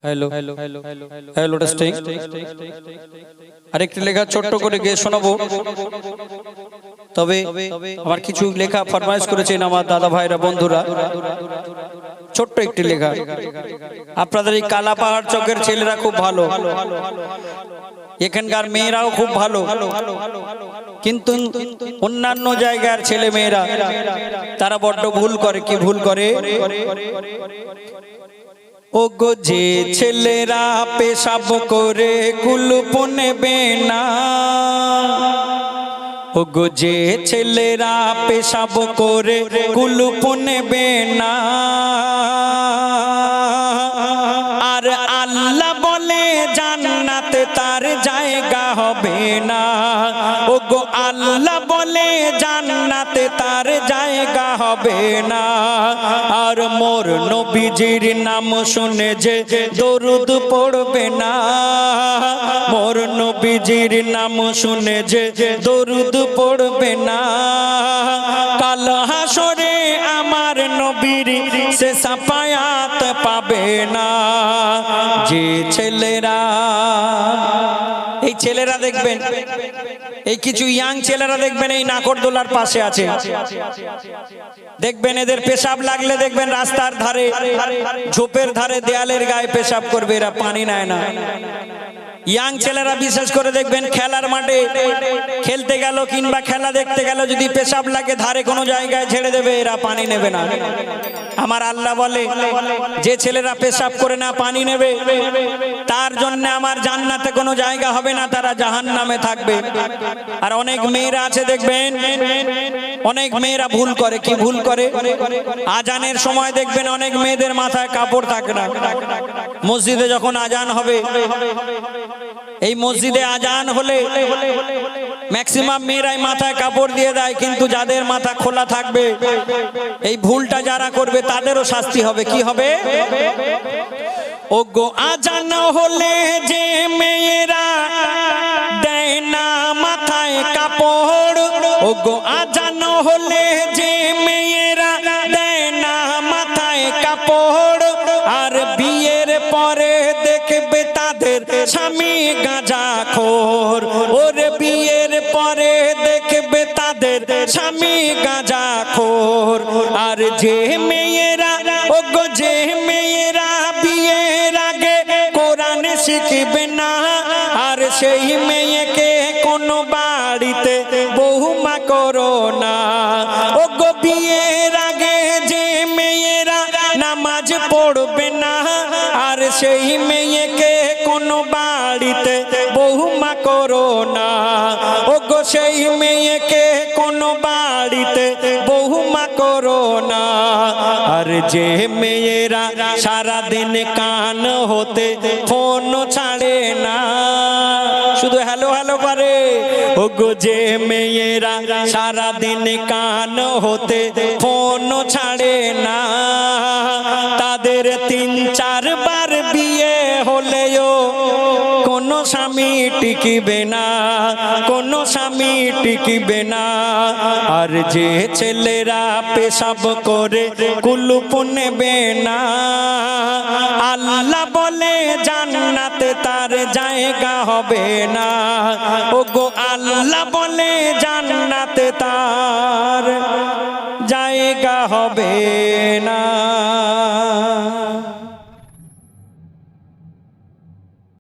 Hello hello testing আরেকটি লেখা ছোট্ট করে গিয়ে শোনাবো। তবে আমার কিছু লেখা ফরমাইশ করেছেন আমার দাদা ভাইরা বন্ধুরা। ছোট্ট একটি লেখা। আপনাদের এই কালা পাহাড় চকের ছেলেরা খুব ভালো, এখানকার মেয়েরাও খুব ভালো, কিন্তু অন্যান্য জায়গার ছেলে মেয়েরা তারা বড্ড ভুল করে। কি ভুল করে? ওগো যে ছেলেরা পেশাব করে কুলুপ নেবে না, ওগো যে ছেলেরা পেশাব করে কুলুপ নেবে না, আর আল্লাহ বলে জান্নাতে তার জায়গা হবে না। ওগো আল্লাহ বলে জান্নাতে তার জায়গা হবে না। আর মোর নবীজির নাম শুনে যে দরুদ পড়বে না, মোর নবীজির নাম শুনে যে দরুদ পড়বে না, কাল হাসরে আমার নবীর সে সাফায়াত পাবে না। যে ছেলেরা, এই ছেলেরা দেখবেন, এই কিছু ইয়াং ছেলেরা দেখবেন এই নাকরদোলার পাশে আছে, দেখবেন এদের পেশাব লাগলে দেখবেন রাস্তার ধারে, ঝোপের ধারে, দেয়ালের গায়ে পেশাব করবে, এরা পানি নেয় না। ইয়াং ছেলেরা বিশেষ করে দেখবেন খেলার মাঠে খেলতে গেল কিংবা খেলা দেখতে গেল, যদি পেশাব লাগে ধারে কোনো জায়গায় ছেড়ে দেবে, এরা পানি নেবে না। আমার আল্লাহ বলে যে ছেলেরা পেশাব করে না পানি নেবে, তার জন্য আমার জান্নাতে কোনো জায়গা হবে না, তারা জাহান্নামে থাকবে। আর অনেক মেয়েরা আছে দেখবেন, অনেক মেয়েরা ভুল করে। কি ভুল করে? আজানের সময় দেখবেন অনেক মেয়েদের মাথায় কাপড় থাকে না। মসজিদে যখন আজান হবে, এই মসজিদে আজান হলে ম্যাক্সিমাম মেয়েরাই মাথায় কাপড় দিয়ে দেয়, কিন্তু যাদের মাথা খোলা থাকবে, এই ভুলটা যারা করবে তাদেরও শাস্তি হবে। কি হবে? ওগো আজান হলে যে মেয়েরা দেয় না মাথায় কাপড়, ওগো আজান হলে যে মেয়েরা দেয় না মাথায় কাপড়, আর বিয়ের পরে দেখবে তাদের স্বামী গাঁজাখোর, ওরে বিয়ের পরে দেখবে তাদের স্বামী গাঁজাখোর। আর যে মেয়েরা, ওগো যে মেয়েরা বিয়ের আগে কোরআন শিখবে না, আর সেই মেয়েকে কোনো বাড়িতে বৌমা করো না। ওগো বিয়ের আগে যে মেয়েরা নামাজ পড়বে না, আর সেই মেয়েকে কোনো বাড়িতে বৌমা করো না। ওগো সেই মেয়েকে কোনো বাড়িতে বৌমা করো না। আর যে মেয়েরা সারাদিন কান হতে ফোন ছাড়ে না, শুধু হ্যালো হ্যালো করে, ওগো যে মেয়েরা সারাদিন কান হতে ফোন ছাড়ে না, তাদের 3-4 বার বিয়ে হলেও কোনো স্বামী টিকিবে না, কোনো স্বামী টিকিবে না। আর যে ছেলেরা পেশাব করে কুলুপ নেবে না, আল্লাহ বলে জান্নাতে তার জায়গা হবে না। ওগো আল্লাহ বলে জান্নাতে তার জায়গা হবে না।